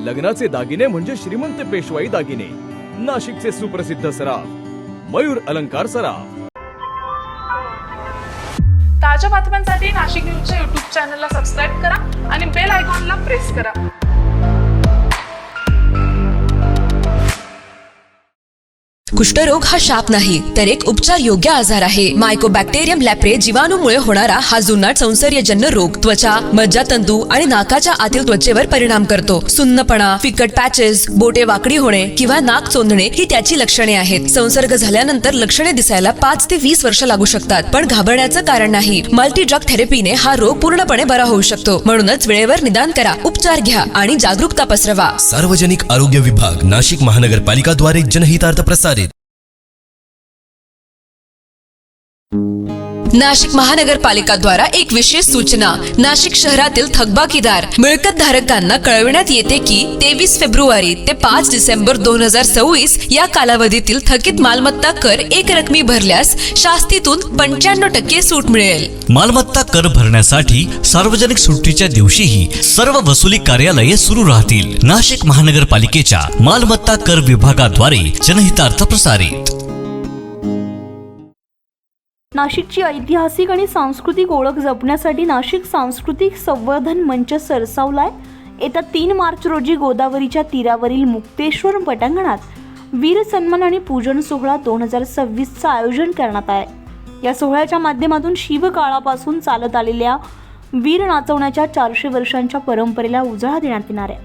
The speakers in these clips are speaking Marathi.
लग्नाचे दागिने म्हणजे श्रीमंत पेशवाई दागिने, नाशिकचे सुप्रसिद्ध सराफ मयूर अलंकार सराफ। ताज्या बातम्यांसाठी नाशिक न्यूजच्या YouTube चॅनलला सबस्क्राईब करा आणि बेल आयकॉनला प्रेस करा। कुष्ठरोग हा शाप नाही तर एक उपचार योग्य आजार आहे। मायकोबॅक्टेरियम लॅप्रे जीवाणूमुळे होणारा हा जुनाट संसर्गजन्य रोग त्वचा, मज्जातंतू आणि नाकाच्या आतील त्वचेवर परिणाम करतो। सुन्नपणा, फिकट पॅचेस, बोटे वाकडी होणे किंवा नाक चोंदणे ही त्याची लक्षणे आहेत। संसर्ग झाल्यानंतर लक्षणे दिसायला 5 ते 20 वर्ष लागू शकतात, पण घाबरण्याचं कारण नाही। मल्टी ड्रग थेरपीने हा रोग पूर्णपणे बरा होऊ शकतो। म्हणूनच वेळेवर निदान करा, उपचार घ्या आणि जागरूकता पसरवा। सार्वजनिक आरोग्य विभाग, नाशिक महानगरपालिका द्वारे जनहितार्थ प्रसारित। नाशिक महानगरपालिका द्वारा एक विशेष सूचना। नाशिक शहरातील थकबाकीदार मिळकत धारकांना कळविण्यात येते की 23 फेब्रुवारी ते 5 डिसेंबर 2024 या कालावधीतील थकीत मालमत्ता कर एक रकमी भरल्यास शास्तीतून 95% सूट मिळेल। मालमत्ता कर भरण्यासाठी सार्वजनिक सुट्टीच्या दिवशीही सर्व वसुली कार्यालये सुरू राहतील। नाशिक महानगरपालिकेच्या मालमत्ता कर विभागाद्वारे जनहितार्थ प्रसारित। नाशिकची ऐतिहासिक आणि सांस्कृतिक ओळख जपण्यासाठी नाशिक सांस्कृतिक संवर्धन मंच सरसावलाय। येत्या 3 मार्च रोजी गोदावरीच्या तीरावरील मुक्तेश्वर पटांगणात वीर सन्मान आणि पूजन सोहळा 2026चं आयोजन करण्यात आहे। या सोहळ्याच्या माध्यमातून शिवकाळापासून चालत आलेल्या वीर नाचवण्याच्या 400 वर्षांच्या परंपरेला उजाळा देण्यात येणार आहे।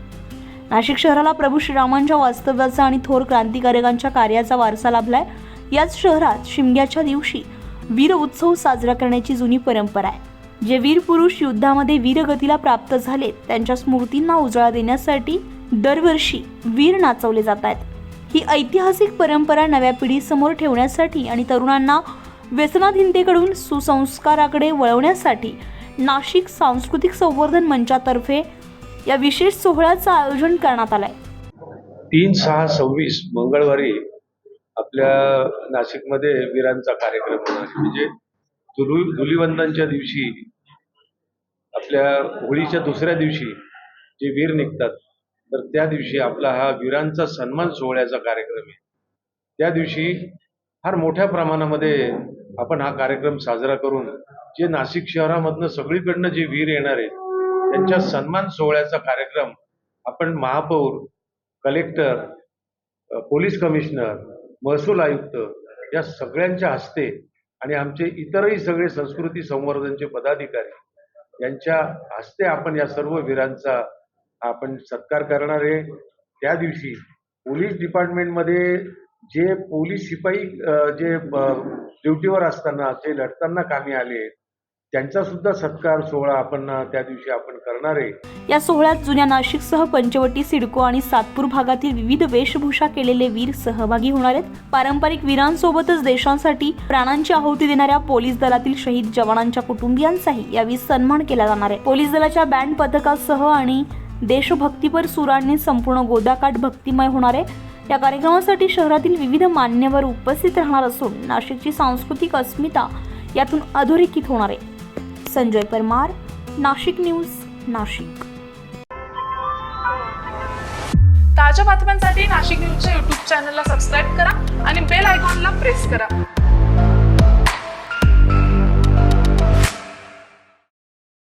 नाशिक शहराला प्रभू श्रीरामांच्या वास्तव्याचा आणि थोर क्रांतिकारकांच्या कार्याचा वारसा लाभलाय। याच शहरात शिमग्याच्या दिवशी वीर उत्सव साजरा करण्याची जुनी परंपरा आहे। जे वीर पुरुष युद्धामध्ये वीरगतीला प्राप्त झाले त्यांच्या स्मृतींना उजाळा देण्यासाठी दरवर्षी वीर नाचवले जात आहेत। ही ऐतिहासिक परंपरा नव्या पिढीसमोर ठेवण्यासाठी आणि तरुणांना व्यसनाधीनतेकडून सुसंस्काराकडे वळवण्यासाठी नाशिक सांस्कृतिक संवर्धन मंचातर्फे या विशेष सोहळ्याचं आयोजन करण्यात आलंय। 3/6/26 मंगळवारी आपल्या नाशिकमध्ये वीरांचा कार्यक्रम होणार आहे। म्हणजे धुलिवंदनच्या दिवशी, आपल्या होळीच्या दुसऱ्या दिवशी जे वीर निघतात, तर त्या दिवशी आपला हा वीरांचा सन्मान सोहळ्याचा कार्यक्रम आहे। त्या दिवशी फार मोठ्या प्रमाणामध्ये आपण हा कार्यक्रम साजरा करून जे नाशिक शहरामधनं सगळीकडनं जे वीर येणार आहेत त्यांच्या सन्मान सोहळ्याचा कार्यक्रम आपण महापौर, कलेक्टर, पोलीस कमिशनर, महसूल आयुक्त या सगळ्यांच्या हस्ते आणि आमचे इतरही सगळे संस्कृती संवर्धनचे पदाधिकारी यांच्या हस्ते आपण या सर्व वीरांचा आपण सत्कार करणार आहे। त्या दिवशी पोलीस डिपार्टमेंटमध्ये जे पोलीस शिपाई जे ड्युटीवर असताना जे लढताना कामी आले त्यांचा सुद्धा सत्कार सोहळा आपण त्या दिवशी आपण करणार आहे। या सोहळ्यात जुन्या नाशिकसह पंचवटी, सिडको आणि सातपूर भागातील विविध वेशभूषा केलेले वीर सहभागी होणार आहेत। पारंपरिक वीरांसोबतच देशांसाठी प्राणांची आहुती देणाऱ्या पोलीस दलातील शहीद जवानांच्या कुटुंबियांचाही यावेळी सन्मान केला जाणार आहे। पोलीस दलाच्या बँड पथकासह आणि देशभक्तीपर सुरांनी संपूर्ण गोदाकाठ भक्तिमय होणार आहे। या कार्यक्रमासाठी शहरातील विविध मान्यवर उपस्थित राहणार असून नाशिकची सांस्कृतिक अस्मिता यातून अधोरेखित होणार आहे। संजय परमार, नाशिक न्यूज, नाशिक। ताज्या बातम्यांसाठी नाशिक न्यूजच्या YouTube चॅनलला सबस्क्राईब करा आणि बेल आयकॉनला प्रेस करा।